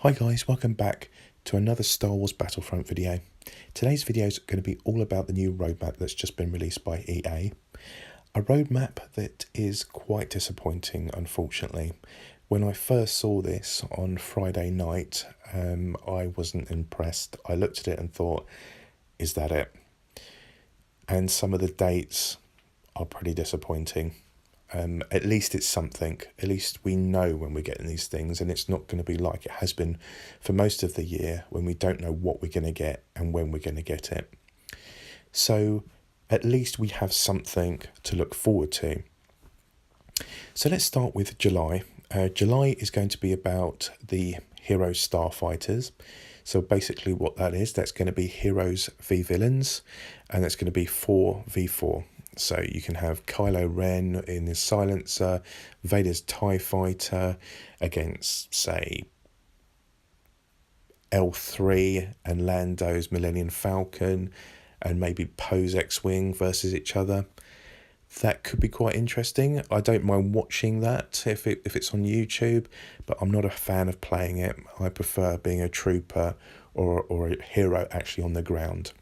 Hi guys, welcome back to another Star Wars Battlefront video. Today's video is going to be all about the new roadmap that's just been released by EA. A roadmap that is quite disappointing, unfortunately. When I first saw this on Friday night, I wasn't impressed. I looked at it and thought, is that it? And some of the dates are pretty disappointing. At least it's something. At least we know when we're getting these things, and it's not going to be like it has been for most of the year when we don't know what we're going to get and when we're going to get it. So at least we have something to look forward to. So let's start with July. July is going to be about the hero starfighters. So basically what that is, that's going to be heroes v villains, and that's going to be 4v4. So you can have Kylo Ren in his silencer, Vader's TIE fighter against, say, L3 and Lando's Millennium Falcon, and maybe Poe's X-Wing versus each other. That could be quite interesting. I don't mind watching that if it's on YouTube, but I'm not a fan of playing it. I prefer being a trooper or a hero actually on the ground.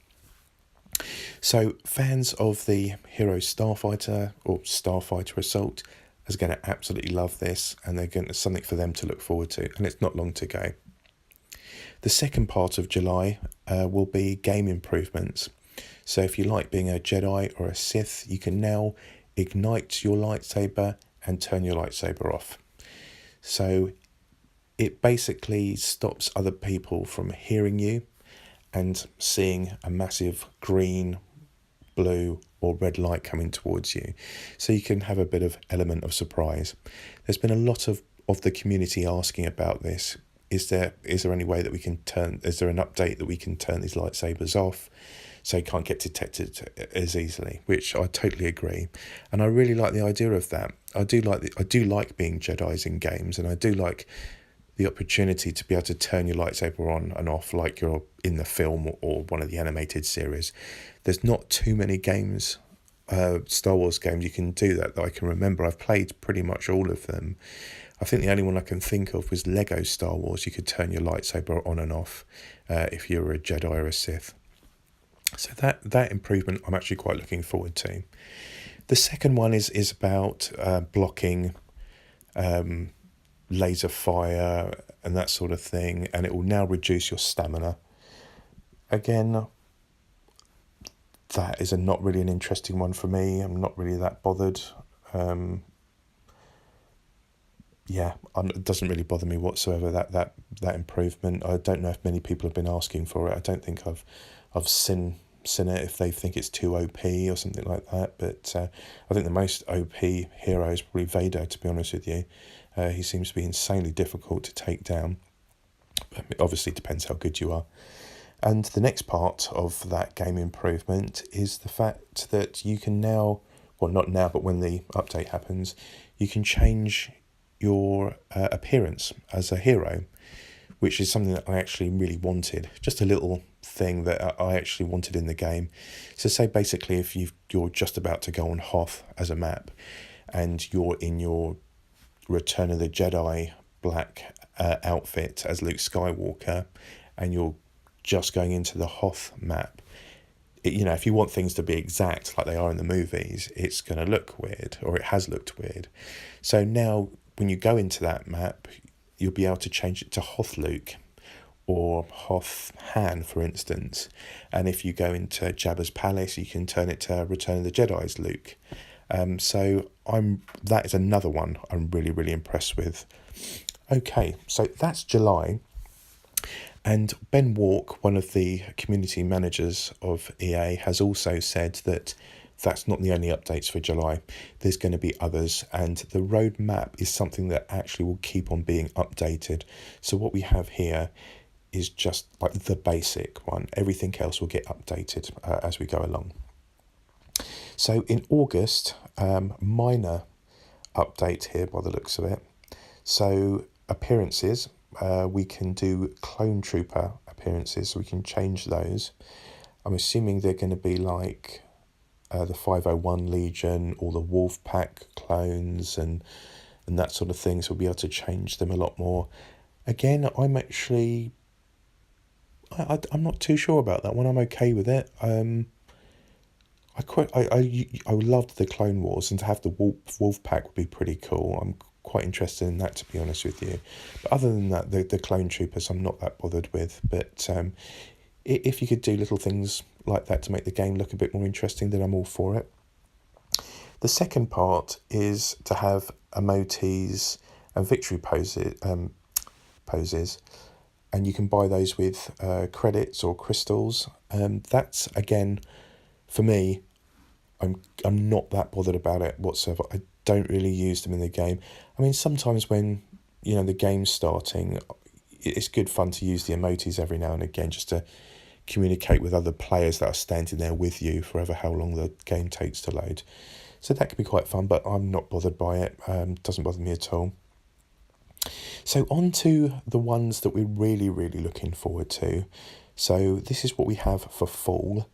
So fans of the Hero Starfighter or Starfighter Assault is going to absolutely love this, and they're going to something for them to look forward to, and it's not long to go. The second part of July will be game improvements. So if you like being a Jedi or a Sith, you can now ignite your lightsaber and turn your lightsaber off. So it basically stops other people from hearing you and seeing a massive green, blue or red light coming towards you. So you can have a bit of element of surprise. There's been a lot of the community asking about this. Is there any way that we can is there an update that we can turn these lightsabers off so you can't get detected as easily, which I totally agree. And I really like the idea of that. I do like being Jedis in games, and I do like the opportunity to be able to turn your lightsaber on and off like you're in the film or one of the animated series. There's not too many games, Star Wars games you can do that I can remember. I've played pretty much all of them. I think the only one I can think of was Lego Star Wars. You could turn your lightsaber on and off if you were a Jedi or a Sith. So that improvement I'm actually quite looking forward to. The second one is about blocking laser fire and that sort of thing, and it will now reduce your stamina. Again, that is not really an interesting one for me. I'm not really that bothered. It doesn't really bother me whatsoever, that improvement. I don't know if many people have been asking for it. I don't think I've seen it if they think it's too OP or something like that, but I think the most OP hero is probably Vader, to be honest with you. He seems to be insanely difficult to take down, but it obviously depends how good you are. And the next part of that game improvement is the fact that you can now, well, not now, but when the update happens, you can change your appearance as a hero, which is something that I actually really wanted. Just a little thing that I actually wanted in the game. So say basically if you're just about to go on Hoth as a map, and you're in your Return of the Jedi black outfit as Luke Skywalker, and you're just going into the Hoth map, if you want things to be exact like they are in the movies, it's going to look weird, or it has looked weird. So now when you go into that map, you'll be able to change it to Hoth Luke or Hoth Han, for instance. And if you go into Jabba's palace, you can turn it to Return of the Jedi's Luke. So that is another one I'm really, really impressed with. Okay, so that's July. And Ben Walk, one of the community managers of EA, has also said that that's not the only updates for July. There's going to be others, and the roadmap is something that actually will keep on being updated. So what we have here is just like the basic one. Everything else will get updated as we go along. So in August, minor update here by the looks of it. So appearances, we can do clone trooper appearances, so we can change those. I'm assuming they're going to be like the 501 Legion or the Wolf Pack clones and that sort of thing, so we'll be able to change them a lot more. Again, I'm actually I'm not too sure about that one. I'm okay with it. I loved the Clone Wars, and to have the wolf pack would be pretty cool. I'm quite interested in that, to be honest with you. But other than that, the clone troopers I'm not that bothered with. But if you could do little things like that to make the game look a bit more interesting, then I'm all for it. The second part is to have emotes and victory poses, and you can buy those with credits or crystals. That's again, for me, I'm not that bothered about it whatsoever. I don't really use them in the game. I mean, sometimes when the game's starting, it's good fun to use the emotes every now and again, just to communicate with other players that are standing there with you forever, how long the game takes to load. So that could be quite fun, but I'm not bothered by it. Doesn't bother me at all. So on to the ones that we're really, really looking forward to. So this is what we have for fall,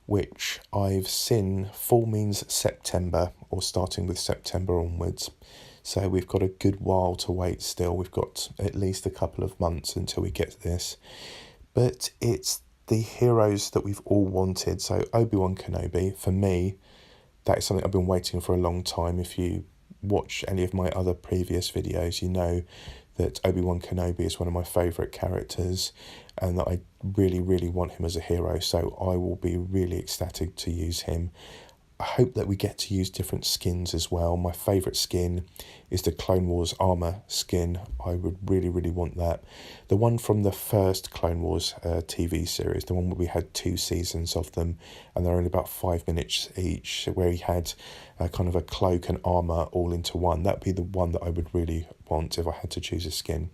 which I've seen fall means September, or starting with September onwards. So we've got a good while to wait still. We've got at least a couple of months until we get to this. But it's the heroes that we've all wanted. So Obi-Wan Kenobi, for me, that is something I've been waiting for a long time. If you watch any of my other previous videos, you know that Obi-Wan Kenobi is one of my favourite characters, and that I really, really want him as a hero. So I will be really ecstatic to use him. I hope that we get to use different skins as well. My favourite skin is the Clone Wars armour skin. I would really, really want that. The one from the first Clone Wars TV series, the one where we had 2 seasons of them, and they're only about 5 minutes each, where he had kind of a cloak and armour all into one. That would be the one that I would really want if I had to choose a skin.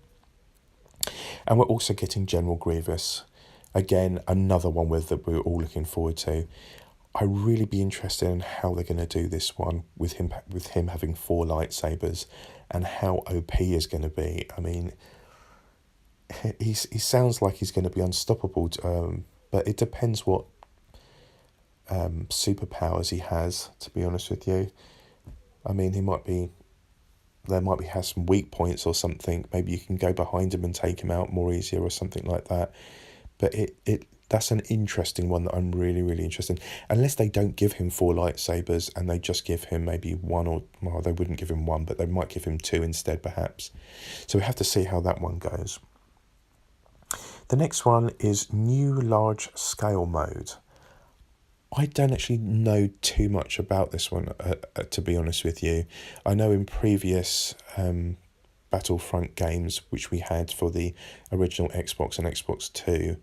And we're also getting General Grievous. Again, another one that we're all looking forward to. I really be interested in how they're going to do this one with him having 4 lightsabers, and how OP he is going to be. I mean, he sounds like he's going to be unstoppable, but it depends what superpowers he has, to be honest with you. I mean, has some weak points or something. Maybe you can go behind him and take him out more easier or something like that. But that's an interesting one that I'm really, really interested in. Unless they don't give him 4 lightsabers and they just give him maybe 1, or, well, they wouldn't give him 1, but they might give him 2 instead, perhaps. So we have to see how that one goes. The next one is new large scale mode. I don't actually know too much about this one, to be honest with you. I know in previous Battlefront games, which we had for the original Xbox and Xbox 2,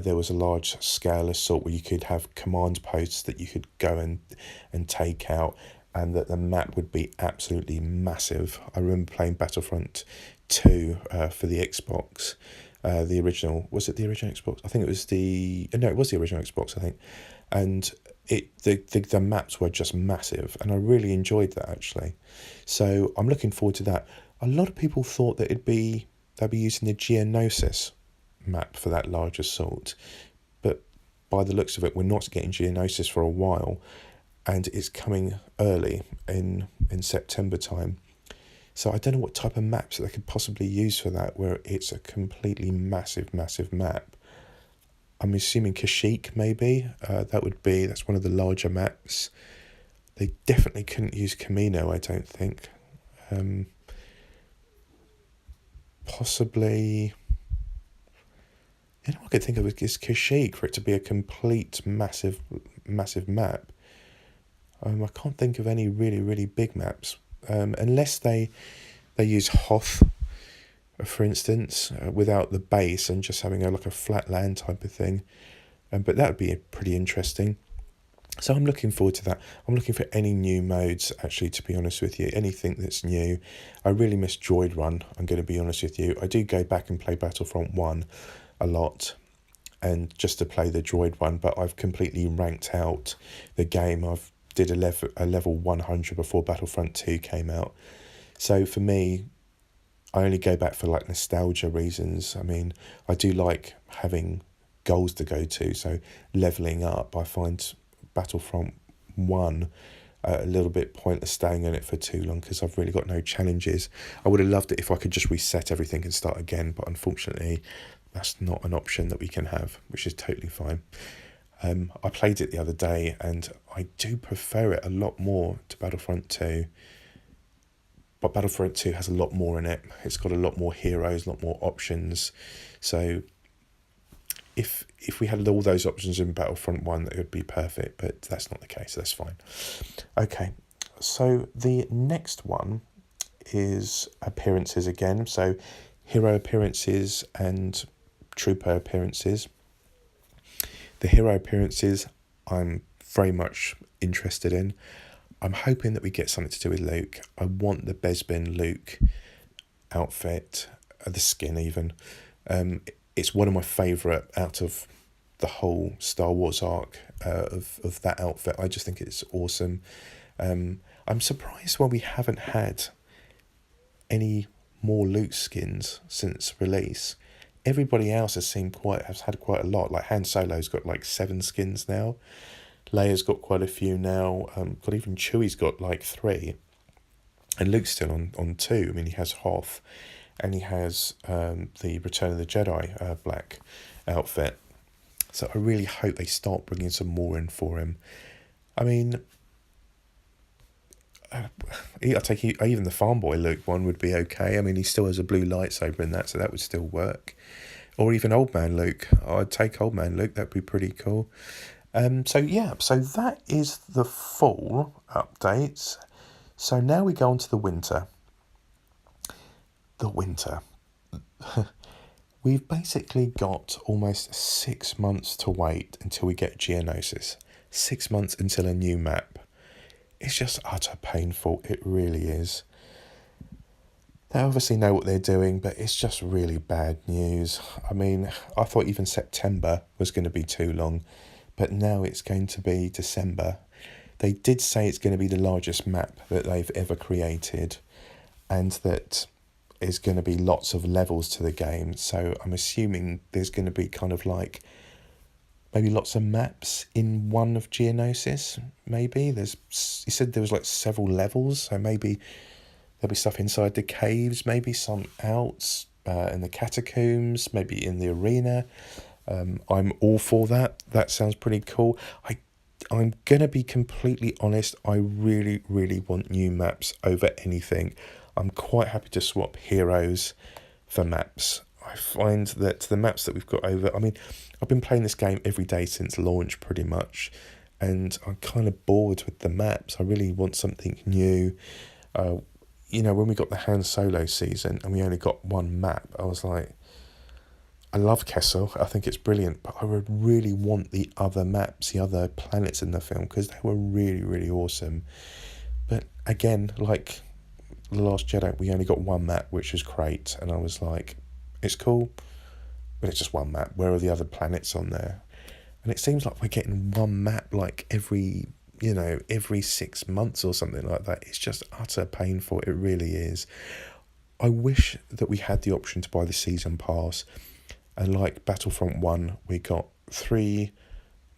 there was a large scale assault where you could have command posts that you could go and take out, and that the map would be absolutely massive. I remember playing Battlefront 2 for the Xbox, the original. Was it the original Xbox? I think it was it was the original Xbox, I think. And the maps were just massive, and I really enjoyed that, actually. So I'm looking forward to that. A lot of people thought that they'd be using the Geonosis map for that large assault, but by the looks of it, we're not getting Geonosis for a while, and it's coming early in September time. So I don't know what type of maps that they could possibly use for that, where it's a completely massive map. I'm assuming Kashyyyk, maybe. That's one of the larger maps. They definitely couldn't use Camino, I don't think. Possibly, I could think of it as Kashyyyk, for it to be a complete massive map. I can't think of any really, really big maps, unless they use Hoth, for instance, without the base and just having a flat land type of thing. But that would be pretty interesting. So I'm looking forward to that. I'm looking for any new modes, actually, to be honest with you. Anything that's new. I really miss Droid Run, I'm going to be honest with you. I do go back and play Battlefront 1 a lot, and just to play the Droid one, but I've completely ranked out the game. I've did a level 100 before Battlefront 2 came out. So for me, I only go back for nostalgia reasons. I mean, I do like having goals to go to, so levelling up. I find Battlefront 1 a little bit pointless staying on it for too long because I've really got no challenges. I would have loved it if I could just reset everything and start again, but unfortunately that's not an option that we can have, which is totally fine. I played it the other day and I do prefer it a lot more to Battlefront 2, but Battlefront 2 has a lot more in it. It's got a lot more heroes, a lot more options. So if we had all those options in Battlefront 1, it would be perfect, but that's not the case. That's fine. Okay, so the next one is appearances again. So hero appearances and trooper appearances. The hero appearances I'm very much interested in. I'm hoping that we get something to do with Luke. I want the Bespin Luke outfit, the skin even. It's one of my favourite out of the whole Star Wars arc of that outfit. I just think it's awesome. I'm surprised why we haven't had any more Luke skins since release. Everybody else has had quite a lot. Like Han Solo's got like 7 skins now. Leia's got quite a few now. God, even Chewie's got like 3. And Luke's still on 2. I mean, he has Hoth, and he has the Return of the Jedi black outfit. So I really hope they start bringing some more in for him. I mean, I take even the Farm Boy Luke one would be okay. I mean, he still has a blue lightsaber in that, so that would still work. Or even Old Man Luke. I'd take Old Man Luke. That'd be pretty cool. So that is the fall updates. So now we go on to the winter. The winter. We've basically got almost 6 months to wait until we get Geonosis. 6 months until a new map. It's just utter painful. It really is. They obviously know what they're doing, but it's just really bad news. I mean, I thought even September was going to be too long, but now it's going to be December. They did say it's going to be the largest map that they've ever created, and that there's going to be lots of levels to the game. So I'm assuming there's going to be kind of like maybe lots of maps in one of Geonosis. Maybe he said there was like several levels, so maybe there'll be stuff inside the caves, maybe some out in the catacombs, maybe in the arena. I'm all for that. That sounds pretty cool. I'm going to be completely honest. I really, really want new maps over anything. I'm quite happy to swap heroes for maps. I find that the maps that we've got over... I mean, I've been playing this game every day since launch, pretty much, and I'm kind of bored with the maps. I really want something new. When we got the Han Solo season and we only got one map, I was like... I love Kessel. I think it's brilliant, but I would really want the other maps, the other planets in the film, because they were really, really awesome. But again, like The Last Jedi, we only got one map, which was great, and I was like, it's cool, but it's just one map. Where are the other planets on there? And it seems like we're getting one map like every 6 months or something like that. It's just utter painful. It really is. I wish that we had the option to buy the season pass. And like Battlefront 1, we got 3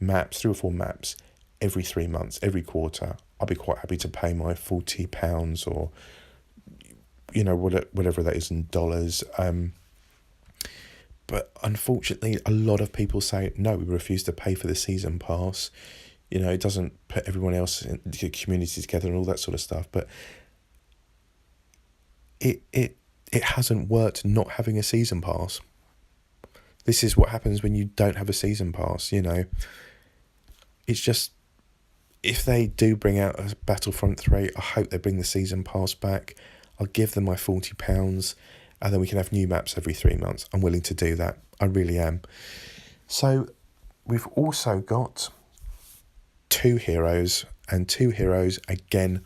or 4 maps every 3 months, every quarter. I'd be quite happy to pay my £40 or, whatever that is in dollars. But unfortunately, a lot of people say, no, we refuse to pay for the season pass. It doesn't put everyone else in the community together and all that sort of stuff. But it hasn't worked not having a season pass. This is what happens when you don't have a season pass, It's just, if they do bring out a Battlefront 3, I hope they bring the season pass back. I'll give them my £40, and then we can have new maps every 3 months. I'm willing to do that. I really am. So we've also got 2 heroes, and 2 heroes, again,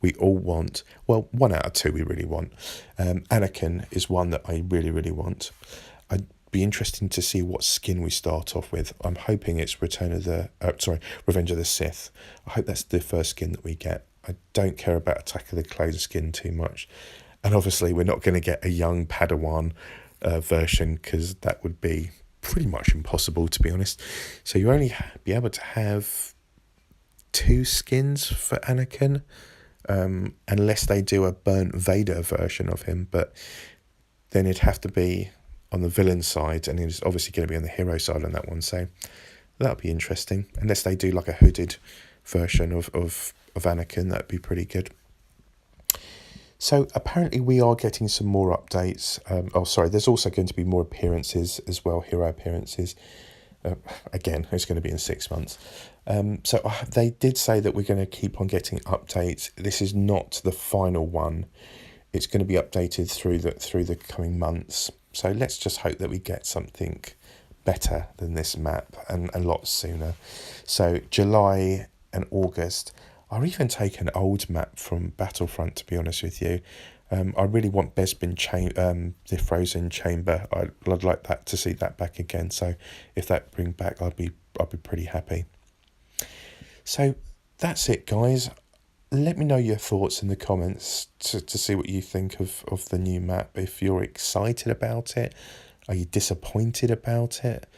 we all want. Well, 1 out of 2 we really want. Anakin is one that I really, really want. I'd be interesting to see what skin we start off with. I'm hoping it's Revenge of the Sith. I hope that's the first skin that we get. I don't care about Attack of the Clones skin too much. And obviously we're not going to get a young Padawan version, because that would be pretty much impossible, to be honest. So you only be able to have 2 skins for Anakin, unless they do a burnt Vader version of him, but then it'd have to be on the villain side, and he's obviously going to be on the hero side on that one, so that'll be interesting. Unless they do like a hooded version of Anakin, that'd be pretty good. So apparently we are getting some more updates. There's also going to be more appearances as well, hero appearances. Again, it's going to be in 6 months. So they did say that we're going to keep on getting updates. This is not the final one. It's going to be updated through the coming months. So let's just hope that we get something better than this map, and a lot sooner. So July and August. I'll even take an old map from Battlefront, to be honest with you. I really want Bespin the Frozen Chamber. I'd like that to see that back again. So if that bring back, I'll be pretty happy. So that's it, guys. Let me know your thoughts in the comments to see what you think of the new map. If you're excited about it, are you disappointed about it?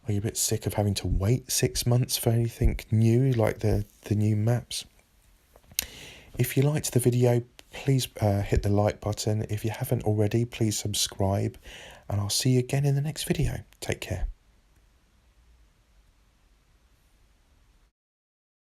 Are you a bit sick of having to wait 6 months for anything new, like the new maps? If you liked the video, please hit the like button. If you haven't already, please subscribe. And I'll see you again in the next video. Take care.